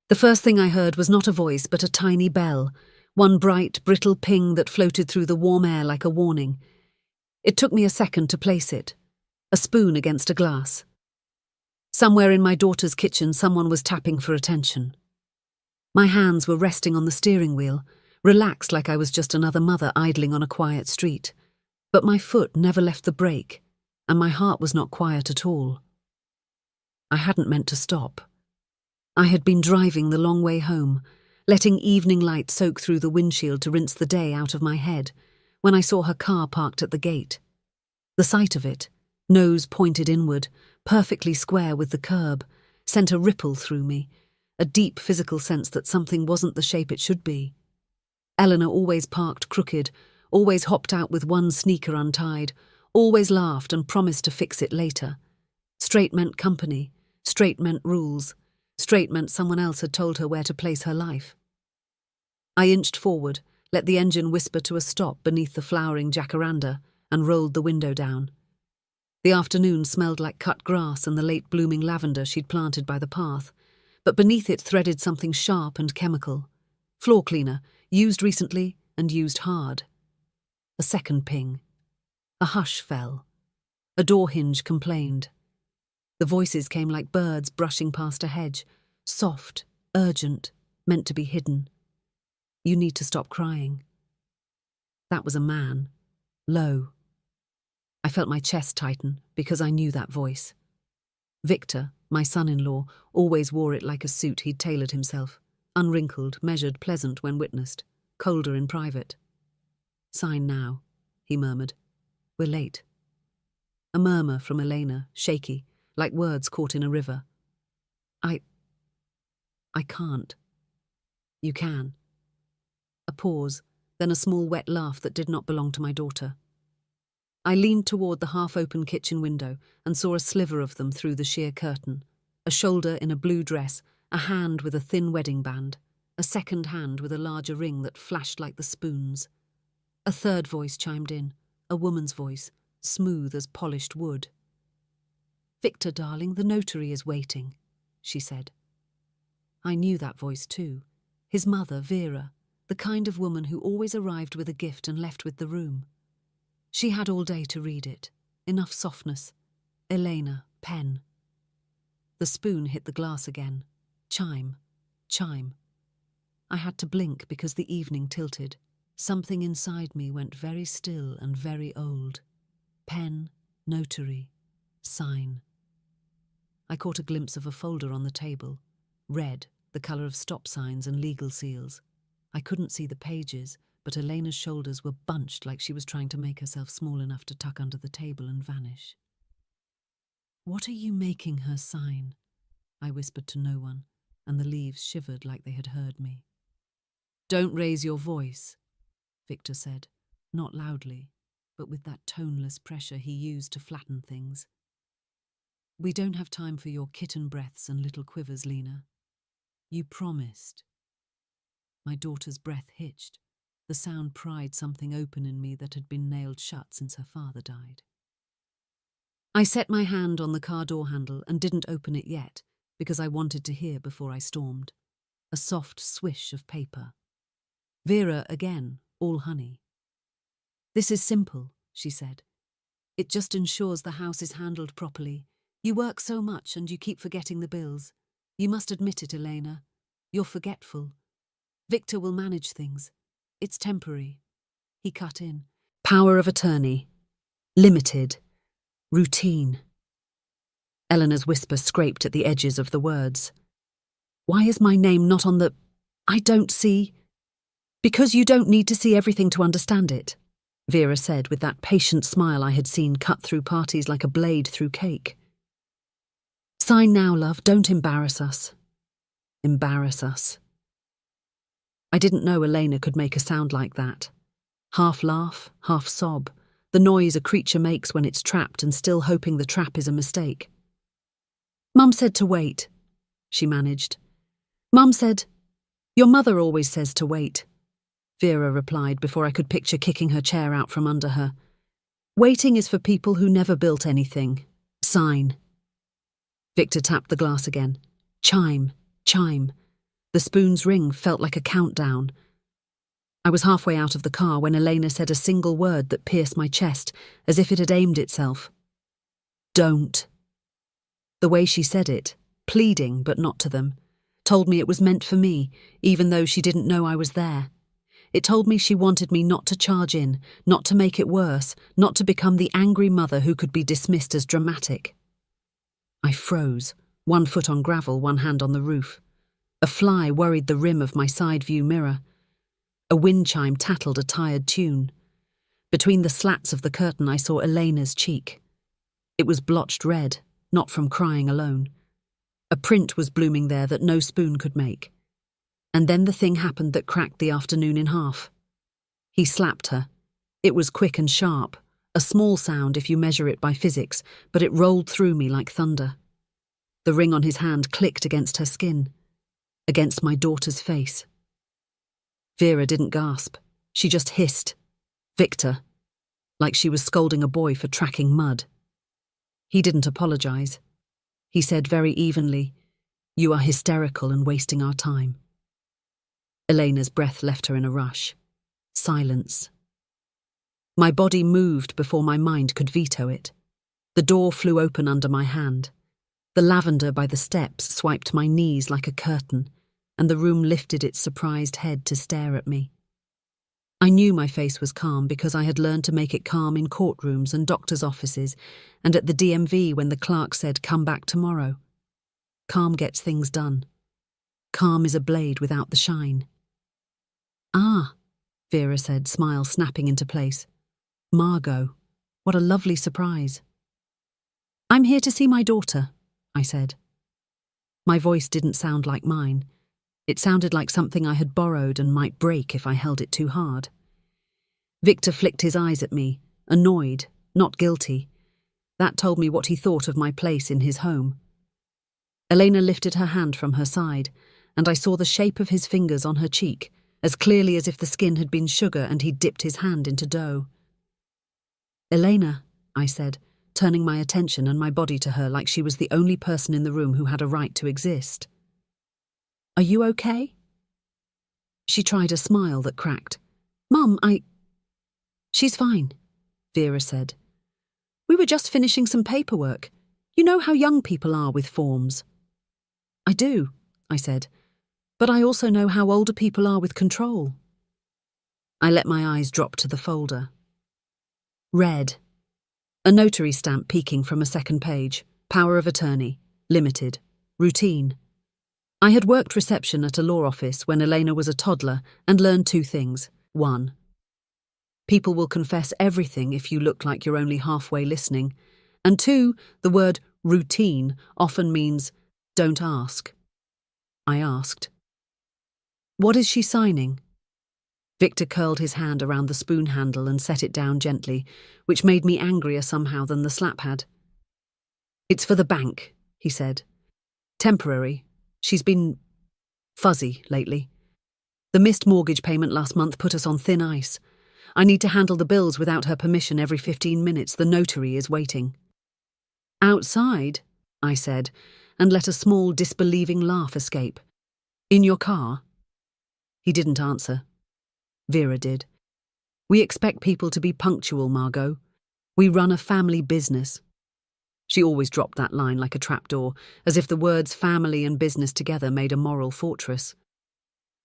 The first thing I heard was not a voice but a tiny bell, one bright, brittle ping that floated through the warm air like a warning. It took me a second to place it. A spoon against a glass. Somewhere in my daughter's kitchen someone was tapping for attention. My hands were resting on the steering wheel, relaxed like I was just another mother idling on a quiet street. But my foot never left the brake, and my heart was not quiet at all. I hadn't meant to stop. I had been driving the long way home, letting evening light soak through the windshield to rinse the day out of my head, when I saw her car parked at the gate. The sight of it, nose pointed inward, perfectly square with the curb, sent a ripple through me, a deep physical sense that something wasn't the shape it should be. Eleanor always parked crooked, always hopped out with one sneaker untied, always laughed and promised to fix it later. Straight meant company, straight meant rules, straight meant someone else had told her where to place her life. I inched forward, let the engine whisper to a stop beneath the flowering jacaranda, and rolled the window down. The afternoon smelled like cut grass and the late-blooming lavender she'd planted by the path, but beneath it threaded something sharp and chemical. Floor cleaner, used recently and used hard. A second ping. A hush fell. A door hinge complained. The voices came like birds brushing past a hedge, soft, urgent, meant to be hidden. You need to stop crying. That was a man, low. I felt my chest tighten because I knew that voice. Victor, my son-in-law, always wore it like a suit he'd tailored himself, unwrinkled, measured, pleasant when witnessed, colder in private. "Sign now," he murmured. "We're late." A murmur from Elena, shaky, like words caught in a river. I can't." "You can." A pause, then a small wet laugh that did not belong to my daughter. I leaned toward the half-open kitchen window and saw a sliver of them through the sheer curtain. A shoulder in a blue dress, a hand with a thin wedding band, a second hand with a larger ring that flashed like the spoons. A third voice chimed in, a woman's voice, smooth as polished wood. "Victor, darling, the notary is waiting," she said. I knew that voice too. His mother, Vera, the kind of woman who always arrived with a gift and left with the room. She had all day to read it. Enough softness. Elena, pen. The spoon hit the glass again. Chime, chime. I had to blink because the evening tilted. Something inside me went very still and very old. Pen, notary, sign. I caught a glimpse of a folder on the table. Red, the colour of stop signs and legal seals. I couldn't see the pages, but Elena's shoulders were bunched like she was trying to make herself small enough to tuck under the table and vanish. "What are you making her sign?" I whispered to no one, and the leaves shivered like they had heard me. "Don't raise your voice," Victor said, not loudly, but with that toneless pressure he used to flatten things. "We don't have time for your kitten breaths and little quivers, Lena. You promised." My daughter's breath hitched. The sound pried something open in me that had been nailed shut since her father died. I set my hand on the car door handle and didn't open it yet, because I wanted to hear before I stormed. A soft swish of paper. Vera again, all honey. "This is simple," she said. "It just ensures the house is handled properly. You work so much and you keep forgetting the bills. You must admit it, Elena. You're forgetful. Victor will manage things. It's temporary." He cut in. "Power of attorney. Limited. Routine." Eleanor's whisper scraped at the edges of the words. "Why is my name not on the... I don't see..." "Because you don't need to see everything to understand it," Vera said with that patient smile I had seen cut through parties like a blade through cake. "Sign now, love. Don't embarrass us." Embarrass us. I didn't know Elena could make a sound like that. Half laugh, half sob, the noise a creature makes when it's trapped and still hoping the trap is a mistake. "Mum said to wait," she managed. "Mum said..." "Your mother always says to wait," Vera replied before I could picture kicking her chair out from under her. "Waiting is for people who never built anything. Sign." Victor tapped the glass again. Chime, chime. The spoon's ring felt like a countdown. I was halfway out of the car when Elena said a single word that pierced my chest, as if it had aimed itself. Don't. The way she said it, pleading but not to them, told me it was meant for me, even though she didn't know I was there. It told me she wanted me not to charge in, not to make it worse, not to become the angry mother who could be dismissed as dramatic. I froze, one foot on gravel, one hand on the roof. A fly worried the rim of my side view mirror. A wind chime tattled a tired tune. Between the slats of the curtain I saw Elena's cheek. It was blotched red, not from crying alone. A print was blooming there that no spoon could make. And then the thing happened that cracked the afternoon in half. He slapped her. It was quick and sharp, a small sound if you measure it by physics, but it rolled through me like thunder. The ring on his hand clicked against her skin, against my daughter's face. Vera didn't gasp. She just hissed. Victor, like she was scolding a boy for tracking mud. He didn't apologize. He said very evenly, "You are hysterical and wasting our time." Elena's breath left her in a rush. Silence. My body moved before my mind could veto it. The door flew open under my hand. The lavender by the steps swiped my knees like a curtain, and the room lifted its surprised head to stare at me. I knew my face was calm because I had learned to make it calm in courtrooms and doctors' offices, and at the DMV when the clerk said, "Come back tomorrow." Calm gets things done. Calm is a blade without the shine. "Ah," Vera said, smile snapping into place. "Margot, what a lovely surprise." "I'm here to see my daughter," I said. My voice didn't sound like mine. It sounded like something I had borrowed and might break if I held it too hard. Victor flicked his eyes at me, annoyed, not guilty. That told me what he thought of my place in his home. Elena lifted her hand from her side, and I saw the shape of his fingers on her cheek, as clearly as if the skin had been sugar and he'd dipped his hand into dough. "Elena," I said, turning my attention and my body to her like she was the only person in the room who had a right to exist. "Are you okay?" She tried a smile that cracked. "Mum, She's fine," Vera said. "We were just finishing some paperwork. You know how young people are with forms." "I do," I said. "But I also know how older people are with control." I let my eyes drop to the folder. Red. A notary stamp peeking from a second page. Power of attorney. Limited. Routine. I had worked reception at a law office when Elena was a toddler and learned two things. 1. People will confess everything if you look like you're only halfway listening. And 2, the word routine often means don't ask. I asked. "What is she signing?" Victor curled his hand around the spoon handle and set it down gently, which made me angrier somehow than the slap had. "It's for the bank," he said. "Temporary. She's been fuzzy lately. The missed mortgage payment last month put us on thin ice. I need to handle the bills without her permission every 15 minutes. The notary is waiting." "Outside," I said, and let a small disbelieving laugh escape. "In your car?" He didn't answer. Vera did. "We expect people to be punctual, Margot. We run a family business." She always dropped that line like a trapdoor, as if the words family and business together made a moral fortress.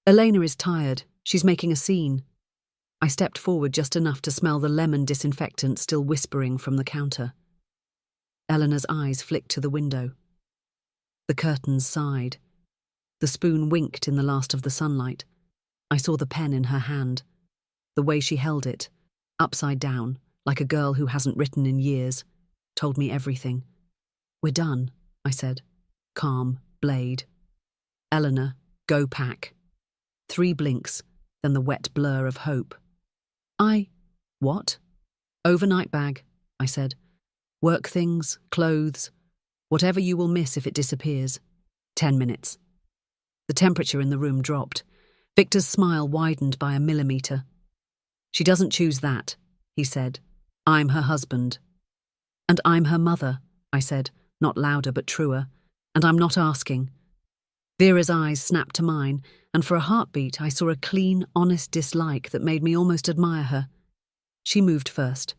"Elena is tired. She's making a scene." I stepped forward just enough to smell the lemon disinfectant still whispering from the counter. Eleanor's eyes flicked to the window. The curtains sighed. The spoon winked in the last of the sunlight. I saw the pen in her hand. The way she held it, upside down, like a girl who hasn't written in years, told me everything. "We're done," I said. Calm, blade. "Eleanor, go pack." 3 blinks, then the wet blur of hope. What?" "Overnight bag," I said. "Work things, clothes, whatever you will miss if it disappears. 10 minutes. The temperature in the room dropped. Victor's smile widened by a millimeter. "She doesn't choose that," he said. "I'm her husband." "And I'm her mother," I said, not louder but truer. "And I'm not asking." Vera's eyes snapped to mine, and for a heartbeat I saw a clean, honest dislike that made me almost admire her. She moved first.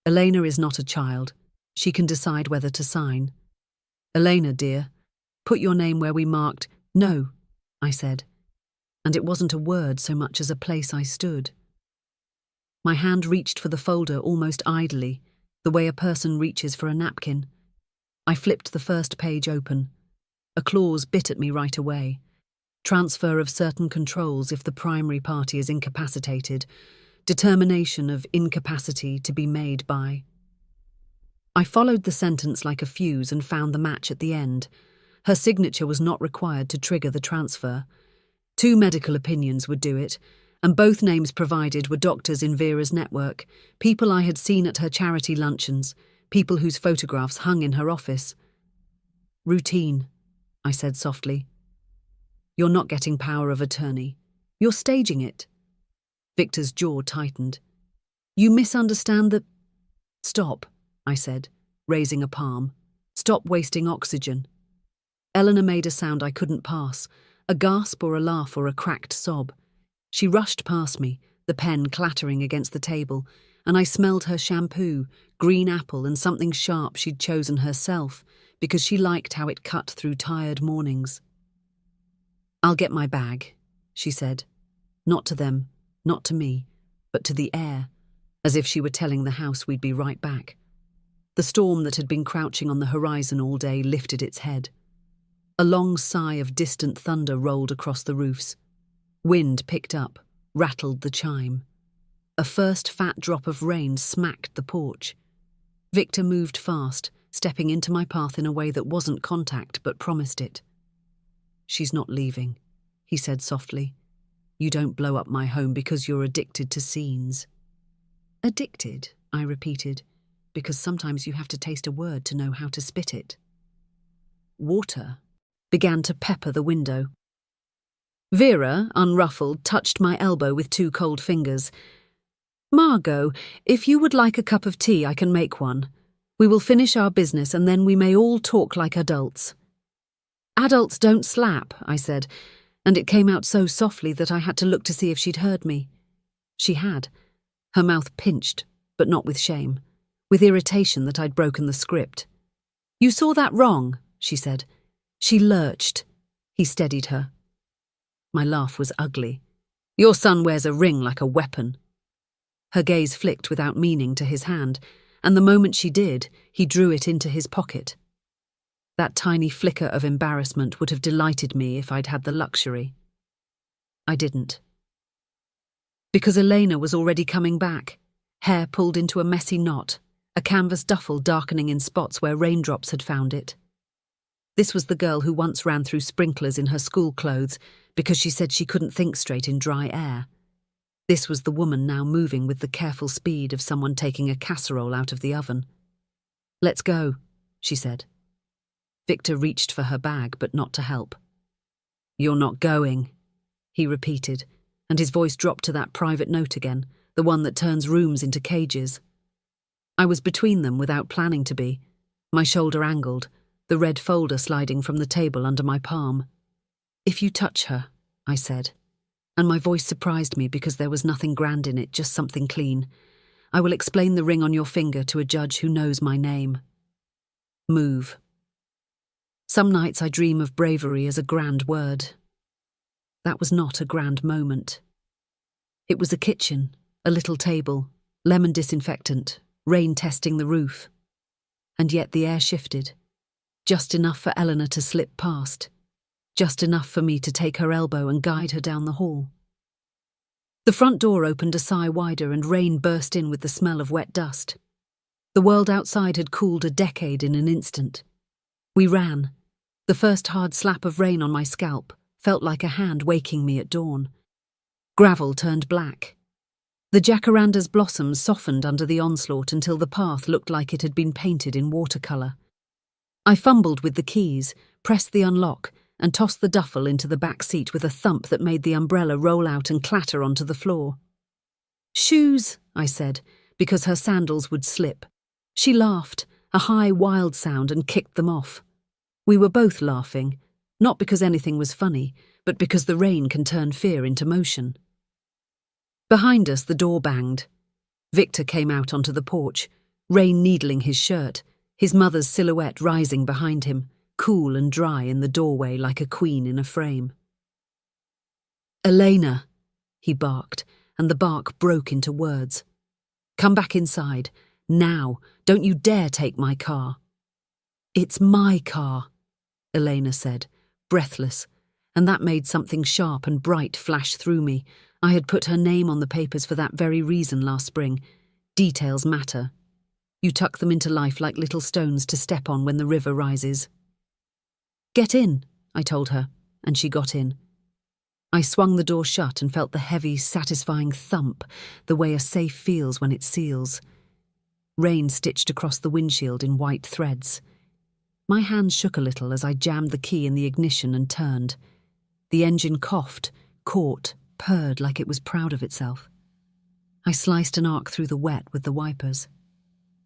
Elena is not a child. She can decide whether to sign. Elena, dear, put your name where we marked no, I said, and it wasn't a word so much as a place I stood. My hand reached for the folder almost idly, the way a person reaches for a napkin. I flipped the first page open. A clause bit at me right away. Transfer of certain controls if the primary party is incapacitated. Determination of incapacity to be made by. I followed the sentence like a fuse and found the match at the end. Her signature was not required to trigger the transfer. 2 medical opinions would do it, and both names provided were doctors in Vera's network, people I had seen at her charity luncheons, people whose photographs hung in her office. Routine, I said softly. You're not getting power of attorney. You're staging it. Victor's jaw tightened. You misunderstand the... Stop, I said, raising a palm. Stop wasting oxygen. Eleanor made a sound I couldn't pass, a gasp or a laugh or a cracked sob. She rushed past me, the pen clattering against the table, and I smelled her shampoo, green apple and something sharp she'd chosen herself because she liked how it cut through tired mornings. I'll get my bag, she said. Not to them, not to me, but to the air, as if she were telling the house we'd be right back. The storm that had been crouching on the horizon all day lifted its head. A long sigh of distant thunder rolled across the roofs. Wind picked up, rattled the chime. A first fat drop of rain smacked the porch. Victor moved fast, stepping into my path in a way that wasn't contact but promised it. She's not leaving, he said softly. You don't blow up my home because you're addicted to scenes. Addicted, I repeated, because sometimes you have to taste a word to know how to spit it. Water began to pepper the window. Vera, unruffled, touched my elbow with 2 cold fingers. Margot, if you would like a cup of tea, I can make one. We will finish our business and then we may all talk like adults. Adults don't slap, I said, and it came out so softly that I had to look to see if she'd heard me. She had. Her mouth pinched, but not with shame, with irritation that I'd broken the script. You saw that wrong, she said. She lurched. He steadied her. My laugh was ugly. Your son wears a ring like a weapon. Her gaze flicked without meaning to his hand, and the moment she did, he drew it into his pocket. That tiny flicker of embarrassment would have delighted me if I'd had the luxury. I didn't. Because Elena was already coming back, hair pulled into a messy knot, a canvas duffel darkening in spots where raindrops had found it. This was the girl who once ran through sprinklers in her school clothes because she said she couldn't think straight in dry air. This was the woman now moving with the careful speed of someone taking a casserole out of the oven. Let's go, she said. Victor reached for her bag, but not to help. You're not going, he repeated, and his voice dropped to that private note again, the one that turns rooms into cages. I was between them without planning to be, my shoulder angled, the red folder sliding from the table under my palm. If you touch her, I said, and my voice surprised me because there was nothing grand in it, just something clean. I will explain the ring on your finger to a judge who knows my name. Move. Some nights I dream of bravery as a grand word. That was not a grand moment. It was a kitchen, a little table, lemon disinfectant, rain testing the roof. And yet the air shifted. Just enough for Eleanor to slip past. Just enough for me to take her elbow and guide her down the hall. The front door opened a sigh wider and rain burst in with the smell of wet dust. The world outside had cooled a decade in an instant. We ran. The first hard slap of rain on my scalp felt like a hand waking me at dawn. Gravel turned black. The jacaranda's blossoms softened under the onslaught until the path looked like it had been painted in watercolour. I fumbled with the keys, pressed the unlock, and tossed the duffel into the back seat with a thump that made the umbrella roll out and clatter onto the floor. Shoes, I said, because her sandals would slip. She laughed, a high, wild sound, and kicked them off. We were both laughing, Not because anything was funny, but because the rain can turn fear into motion. Behind us, the door banged. Victor came out onto the porch, rain needling his shirt, his mother's silhouette rising behind him, cool and dry in the doorway like a queen in a frame. "Elena," he barked, and the bark broke into words. "Come back inside. Now. Don't you dare take my car." "It's my car," Elena said, breathless, and that made something sharp and bright flash through me. I had put her name on the papers for that very reason last spring. Details matter. You tuck them into life like little stones to step on when the river rises. "Get in," I told her, and she got in. I swung the door shut and felt the heavy, satisfying thump, the way a safe feels when it seals. Rain stitched across the windshield in white threads. My hand shook a little as I jammed the key in the ignition and turned. The engine coughed, caught, purred like it was proud of itself. I sliced an arc through the wet with the wipers.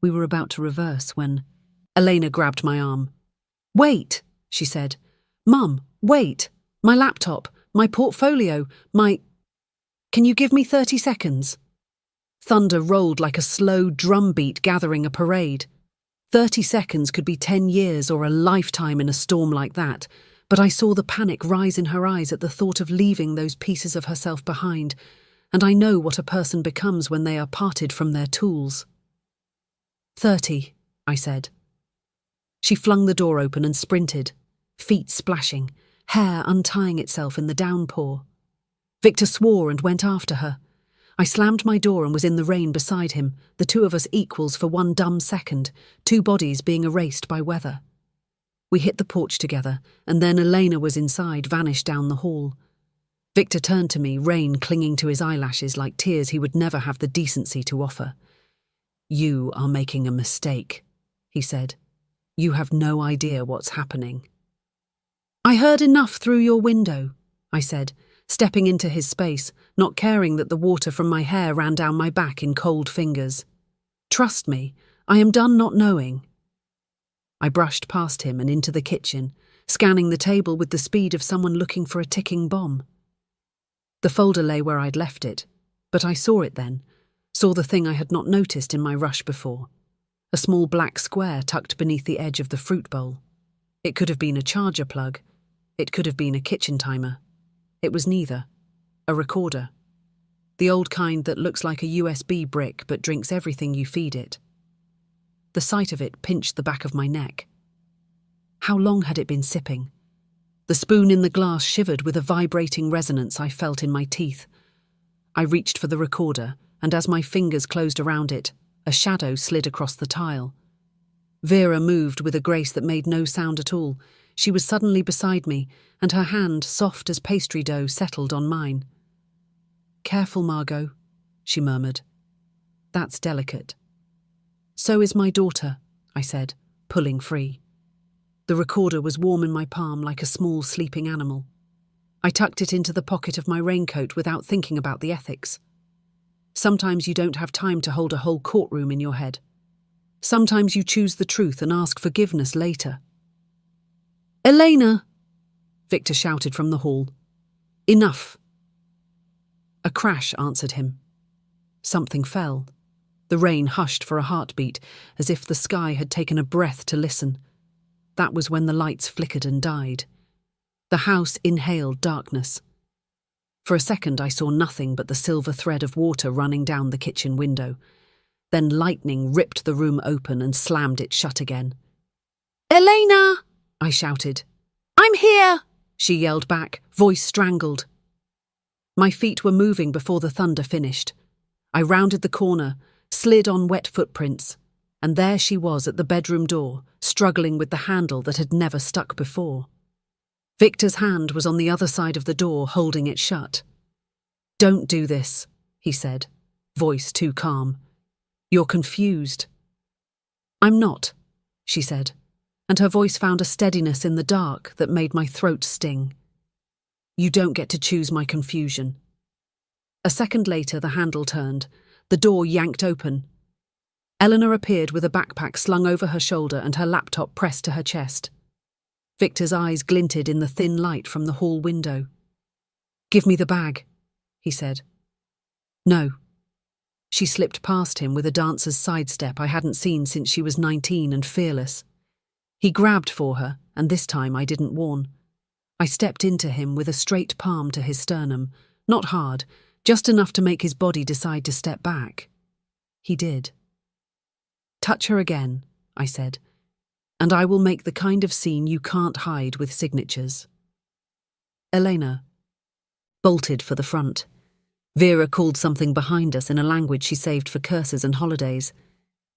We were about to reverse when Elena grabbed my arm. "Wait," she said. "Mum, wait. My laptop, my portfolio, my... Can you give me 30 seconds? Thunder rolled like a slow drumbeat gathering a parade. 30 seconds could be 10 years or a lifetime in a storm like that, but I saw the panic rise in her eyes at the thought of leaving those pieces of herself behind, and I know what a person becomes when they are parted from their tools. 30, I said. She flung the door open and sprinted, feet splashing, hair untying itself in the downpour. Victor swore and went after her. I slammed my door and was in the rain beside him, the two of us equals for one dumb second, two bodies being erased by weather. We hit the porch together, and then Elena was inside, vanished down the hall. Victor turned to me, rain clinging to his eyelashes like tears he would never have the decency to offer. "You are making a mistake," he said. "You have no idea what's happening." "I heard enough through your window," I said, stepping into his space, not caring that the water from my hair ran down my back in cold fingers. "Trust me, I am done not knowing." I brushed past him and into the kitchen, scanning the table with the speed of someone looking for a ticking bomb. The folder lay where I'd left it, but I saw it then, saw the thing I had not noticed in my rush before. A small black square tucked beneath the edge of the fruit bowl. It could have been a charger plug. It could have been a kitchen timer. It was neither. A recorder. The old kind that looks like a USB brick but drinks everything you feed it. The sight of it pinched the back of my neck. How long had it been sipping? The spoon in the glass shivered with a vibrating resonance I felt in my teeth. I reached for the recorder, and as my fingers closed around it, a shadow slid across the tile. Vera moved with a grace that made no sound at all. She was suddenly beside me, and her hand, soft as pastry dough, settled on mine. "Careful, Margot," she murmured. "That's delicate." "So is my daughter," I said, pulling free. The recorder was warm in my palm like a small sleeping animal. I tucked it into the pocket of my raincoat without thinking about the ethics. Sometimes you don't have time to hold a whole courtroom in your head. Sometimes you choose the truth and ask forgiveness later. "Elena!" Victor shouted from the hall. "Enough!" A crash answered him. Something fell. The rain hushed for a heartbeat, as if the sky had taken a breath to listen. That was when the lights flickered and died. The house inhaled darkness. For a second I saw nothing but the silver thread of water running down the kitchen window. Then lightning ripped the room open and slammed it shut again. "Elena!" I shouted. "I'm here!" she yelled back, voice strangled. My feet were moving before the thunder finished. I rounded the corner, slid on wet footprints, and there she was at the bedroom door, struggling with the handle that had never stuck before. Victor's hand was on the other side of the door, holding it shut. "Don't do this," he said, voice too calm. "You're confused." "I'm not," she said, and her voice found a steadiness in the dark that made my throat sting. "You don't get to choose my confusion." A second later, the handle turned. The door yanked open. Eleanor appeared with a backpack slung over her shoulder and her laptop pressed to her chest. Victor's eyes glinted in the thin light from the hall window. "Give me the bag," he said. "No." She slipped past him with a dancer's sidestep I hadn't seen since she was 19 and fearless. He grabbed for her, and this time I didn't warn. I stepped into him with a straight palm to his sternum, not hard, just enough to make his body decide to step back. He did. "Touch her again," I said, "and I will make the kind of scene you can't hide with signatures." Elena bolted for the front. Vera called something behind us in a language she saved for curses and holidays.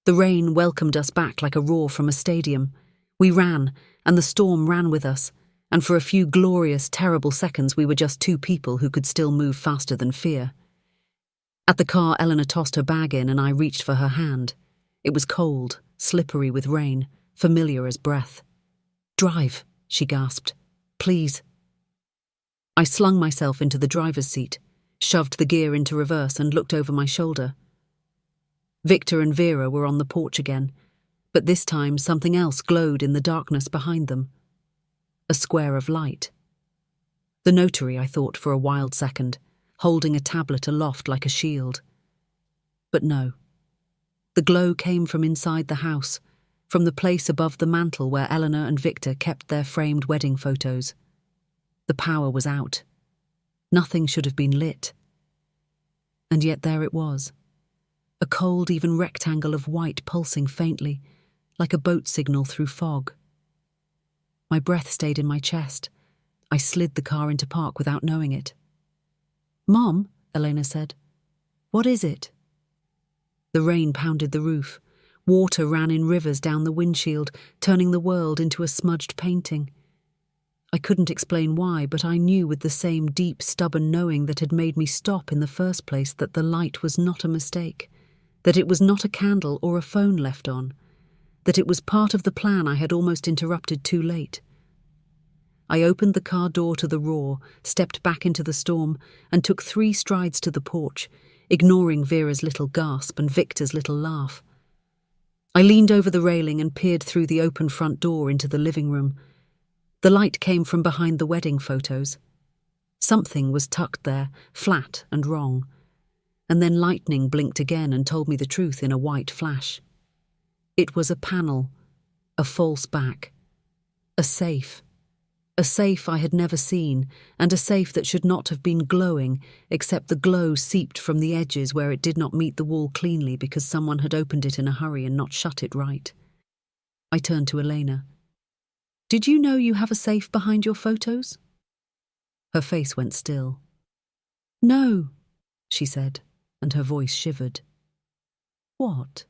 The rain welcomed us back like a roar from a stadium. We ran, and the storm ran with us, and for a few glorious, terrible seconds we were just two people who could still move faster than fear. At the car, Eleanor tossed her bag in and I reached for her hand. It was cold, slippery with rain, familiar as breath. "Drive," she gasped. "Please." I slung myself into the driver's seat, shoved the gear into reverse and looked over my shoulder. Victor and Vera were on the porch again, but this time something else glowed in the darkness behind them. A square of light. The notary, I thought for a wild second, holding a tablet aloft like a shield. But no. The glow came from inside the house, from the place above the mantel where Eleanor and Victor kept their framed wedding photos. The power was out. Nothing should have been lit. And yet there it was. A cold, even rectangle of white pulsing faintly, like a boat signal through fog. My breath stayed in my chest. I slid the car into park without knowing it. "Mom," Elena said, "what is it?" The rain pounded the roof. Water ran in rivers down the windshield, turning the world into a smudged painting. I couldn't explain why, but I knew with the same deep, stubborn knowing that had made me stop in the first place that the light was not a mistake, that it was not a candle or a phone left on, that it was part of the plan I had almost interrupted too late. I opened the car door to the roar, stepped back into the storm, and took 3 strides to the porch, ignoring Vera's little gasp and Victor's little laugh. I leaned over the railing and peered through the open front door into the living room. The light came from behind the wedding photos. Something was tucked there, flat and wrong. And then lightning blinked again and told me the truth in a white flash. It was a panel, a false back, a safe I had never seen, and a safe that should not have been glowing, except the glow seeped from the edges where it did not meet the wall cleanly because someone had opened it in a hurry and not shut it right. I turned to Elena. "Did you know you have a safe behind your photos?" Her face went still. "No," she said, and her voice shivered. "What?"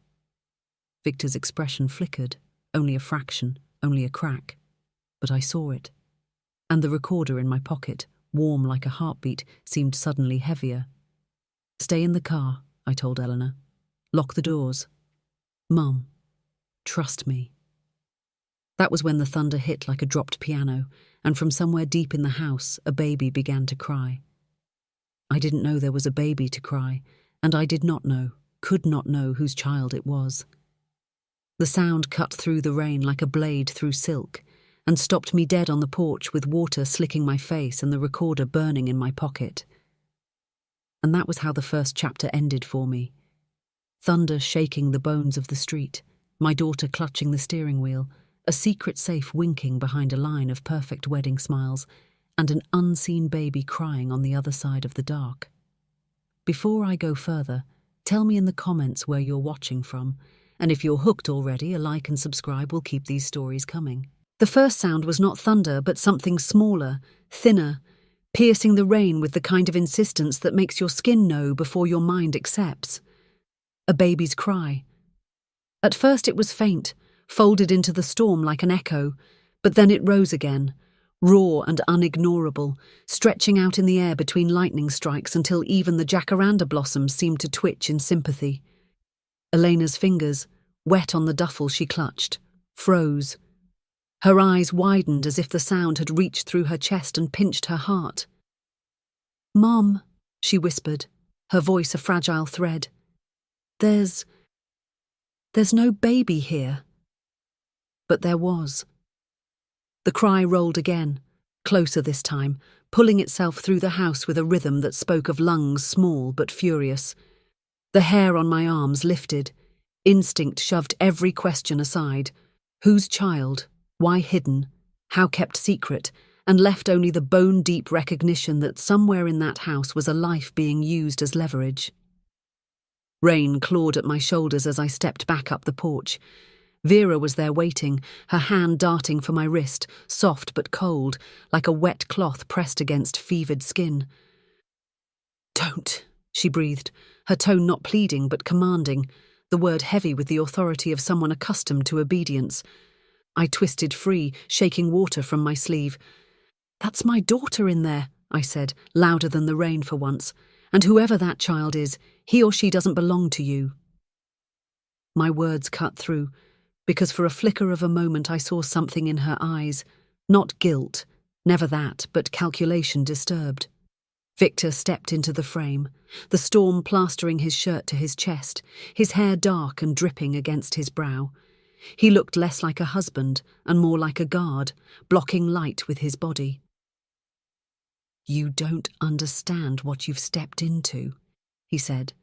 Victor's expression flickered, only a fraction, only a crack. But I saw it. And the recorder in my pocket, warm like a heartbeat, seemed suddenly heavier. "Stay in the car," I told Eleanor. "Lock the doors. Mum, trust me." That was when the thunder hit like a dropped piano, and from somewhere deep in the house, a baby began to cry. I didn't know there was a baby to cry, and I did not know, could not know whose child it was. The sound cut through the rain like a blade through silk, and stopped me dead on the porch with water slicking my face and the recorder burning in my pocket. And that was how the first chapter ended for me. Thunder shaking the bones of the street, my daughter clutching the steering wheel, a secret safe winking behind a line of perfect wedding smiles, and an unseen baby crying on the other side of the dark. Before I go further, tell me in the comments where you're watching from, and if you're hooked already, a like and subscribe will keep these stories coming. The first sound was not thunder, but something smaller, thinner, piercing the rain with the kind of insistence that makes your skin know before your mind accepts. A baby's cry. At first it was faint, folded into the storm like an echo, but then it rose again, raw and unignorable, stretching out in the air between lightning strikes until even the jacaranda blossoms seemed to twitch in sympathy. Elena's fingers, wet on the duffel she clutched, froze. Her eyes widened as if the sound had reached through her chest and pinched her heart. "Mom," she whispered, her voice a fragile thread. There's no baby here." But there was. The cry rolled again, closer this time, pulling itself through the house with a rhythm that spoke of lungs small but furious. The hair on my arms lifted. Instinct shoved every question aside. Whose child? Why hidden? How kept secret? And left only the bone-deep recognition that somewhere in that house was a life being used as leverage. Rain clawed at my shoulders as I stepped back up the porch. Vera was there waiting, her hand darting for my wrist, soft but cold, like a wet cloth pressed against fevered skin. "Don't," she breathed, her tone not pleading but commanding, the word heavy with the authority of someone accustomed to obedience. I twisted free, shaking water from my sleeve. "That's my daughter in there," I said, louder than the rain for once. "And whoever that child is, he or she doesn't belong to you." My words cut through, because for a flicker of a moment I saw something in her eyes. Not guilt, never that, but calculation disturbed. Victor stepped into the frame, the storm plastering his shirt to his chest, his hair dark and dripping against his brow. He looked less like a husband and more like a guard, blocking light with his body. "You don't understand what you've stepped into," he said,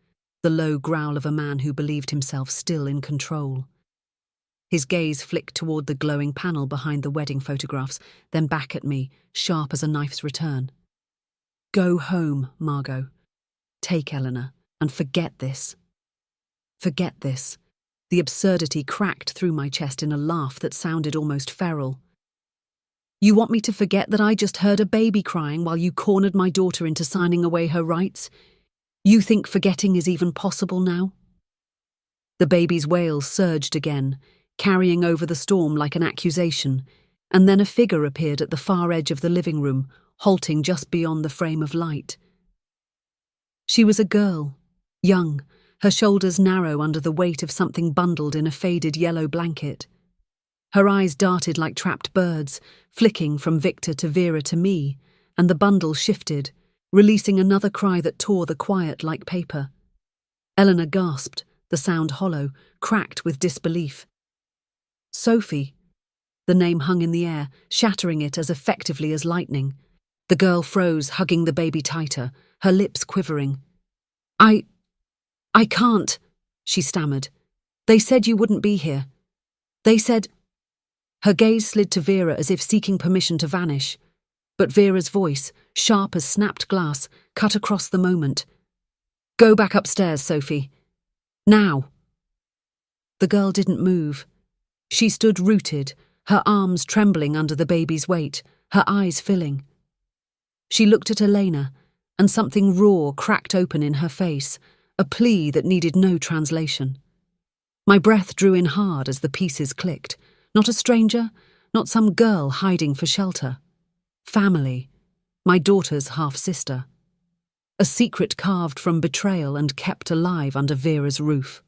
the low growl of a man who believed himself still in control. His gaze flicked toward the glowing panel behind the wedding photographs, then back at me, sharp as a knife's return. "Go home, Margot. Take Eleanor, and forget this." Forget this. The absurdity cracked through my chest in a laugh that sounded almost feral. "You want me to forget that I just heard a baby crying while you cornered my daughter into signing away her rights? You think forgetting is even possible now?" The baby's wail surged again, carrying over the storm like an accusation, and then a figure appeared at the far edge of the living room, halting just beyond the frame of light. She was a girl, young, her shoulders narrow under the weight of something bundled in a faded yellow blanket. Her eyes darted like trapped birds, flicking from Victor to Vera to me, and the bundle shifted, releasing another cry that tore the quiet like paper. Eleanor gasped, the sound hollow, cracked with disbelief. "Sophie." The name hung in the air, shattering it as effectively as lightning. The girl froze, hugging the baby tighter, her lips quivering. I can't," she stammered. "They said you wouldn't be here. They said—" Her gaze slid to Vera as if seeking permission to vanish, but Vera's voice, sharp as snapped glass, cut across the moment. "Go back upstairs, Sophie. Now." The girl didn't move. She stood rooted, her arms trembling under the baby's weight, her eyes filling. She looked at Elena, and something raw cracked open in her face, a plea that needed no translation. My breath drew in hard as the pieces clicked. Not a stranger, not some girl hiding for shelter. Family, my daughter's half-sister. A secret carved from betrayal and kept alive under Vera's roof.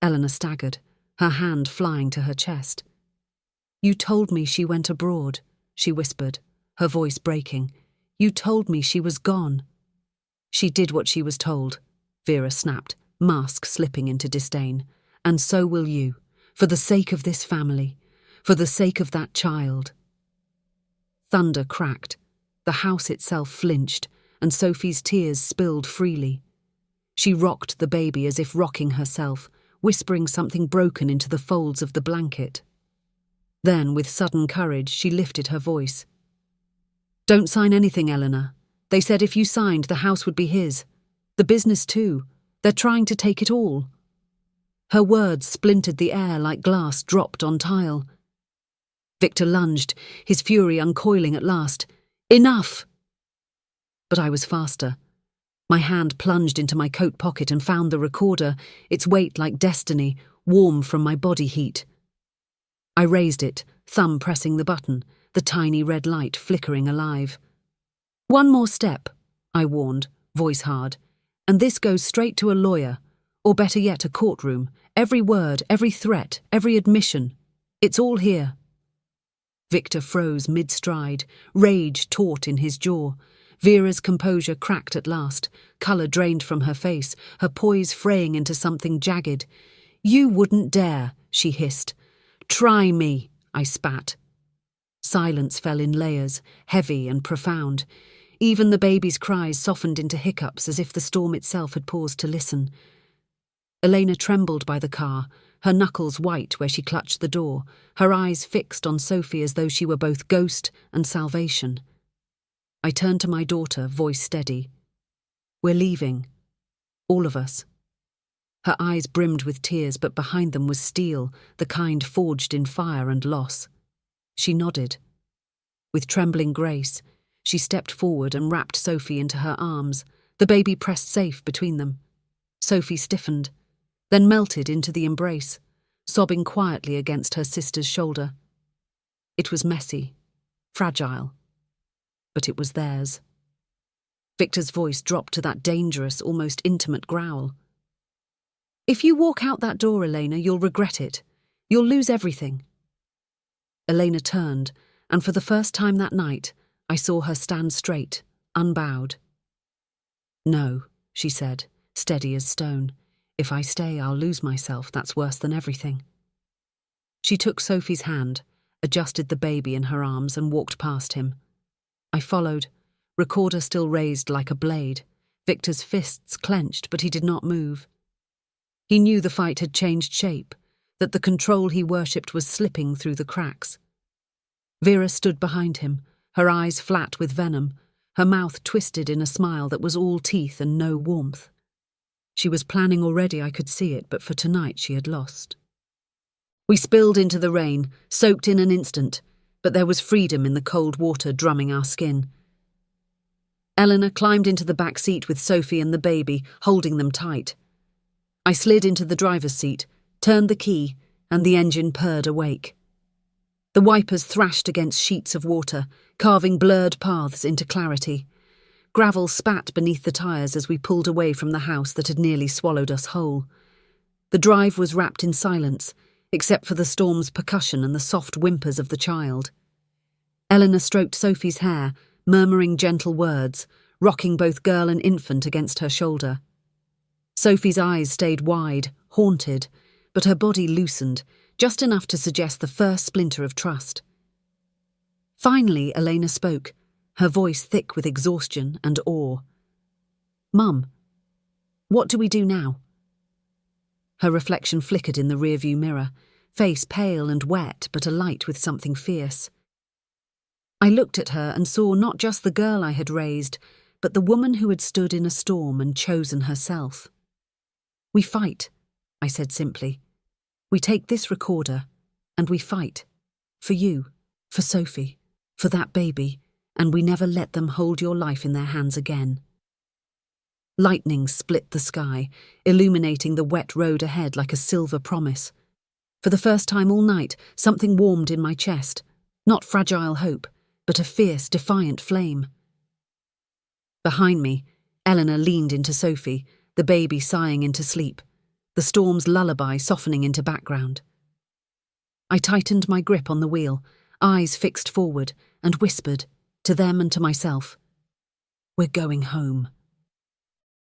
Eleanor staggered, her hand flying to her chest. "You told me she went abroad," she whispered, her voice breaking. "You told me she was gone." "She did what she was told," Vera snapped, mask slipping into disdain. "And so will you, for the sake of this family, for the sake of that child." Thunder cracked, the house itself flinched, and Sophie's tears spilled freely. She rocked the baby as if rocking herself, whispering something broken into the folds of the blanket. Then, with sudden courage, she lifted her voice. "Don't sign anything, Eleanor. They said if you signed, the house would be his. The business too. They're trying to take it all." Her words splintered the air like glass dropped on tile. Victor lunged, his fury uncoiling at last. "Enough!" But I was faster. My hand plunged into my coat pocket and found the recorder, its weight like destiny, warm from my body heat. I raised it, thumb pressing the button, the tiny red light flickering alive. "One more step," I warned, voice hard, "and this goes straight to a lawyer, or better yet, a courtroom. Every word, every threat, every admission. It's all here." Victor froze mid-stride, rage taut in his jaw. Vera's composure cracked at last, colour drained from her face, her poise fraying into something jagged. "You wouldn't dare," she hissed. "Try me," I spat. Silence fell in layers, heavy and profound. Even the baby's cries softened into hiccups as if the storm itself had paused to listen. Elena trembled by the car, her knuckles white where she clutched the door, her eyes fixed on Sophie as though she were both ghost and salvation. I turned to my daughter, voice steady. "We're leaving. All of us." Her eyes brimmed with tears, but behind them was steel, the kind forged in fire and loss. She nodded. With trembling grace, she stepped forward and wrapped Sophie into her arms, the baby pressed safe between them. Sophie stiffened, then melted into the embrace, sobbing quietly against her sister's shoulder. It was messy, fragile, but it was theirs. Victor's voice dropped to that dangerous, almost intimate growl. "If you walk out that door, Elena, you'll regret it. You'll lose everything." Elena turned, and for the first time that night, I saw her stand straight, unbowed. "No," she said, steady as stone. "If I stay, I'll lose myself. That's worse than everything." She took Sophie's hand, adjusted the baby in her arms, and walked past him. I followed, recorder still raised like a blade, Victor's fists clenched, but he did not move. He knew the fight had changed shape, that the control he worshipped was slipping through the cracks. Vera stood behind him, her eyes flat with venom, her mouth twisted in a smile that was all teeth and no warmth. She was planning already, I could see it, but for tonight she had lost. We spilled into the rain, soaked in an instant, but there was freedom in the cold water drumming our skin. Eleanor climbed into the back seat with Sophie and the baby, holding them tight. I slid into the driver's seat, turned the key, and the engine purred awake. The wipers thrashed against sheets of water, carving blurred paths into clarity. Gravel spat beneath the tyres as we pulled away from the house that had nearly swallowed us whole. The drive was wrapped in silence, except for the storm's percussion and the soft whimpers of the child. Eleanor stroked Sophie's hair, murmuring gentle words, rocking both girl and infant against her shoulder. Sophie's eyes stayed wide, haunted, but her body loosened, just enough to suggest the first splinter of trust. Finally, Elena spoke, her voice thick with exhaustion and awe. "Mum, what do we do now?" Her reflection flickered in the rearview mirror, face pale and wet but alight with something fierce. I looked at her and saw not just the girl I had raised, but the woman who had stood in a storm and chosen herself. "We fight," I said simply. "We take this recorder, and we fight. For you, for Sophie, for that baby, and we never let them hold your life in their hands again." Lightning split the sky, illuminating the wet road ahead like a silver promise. For the first time all night, something warmed in my chest, not fragile hope, but a fierce, defiant flame. Behind me, Eleanor leaned into Sophie, the baby sighing into sleep, the storm's lullaby softening into background. I tightened my grip on the wheel, eyes fixed forward, and whispered, to them and to myself, "We're going home."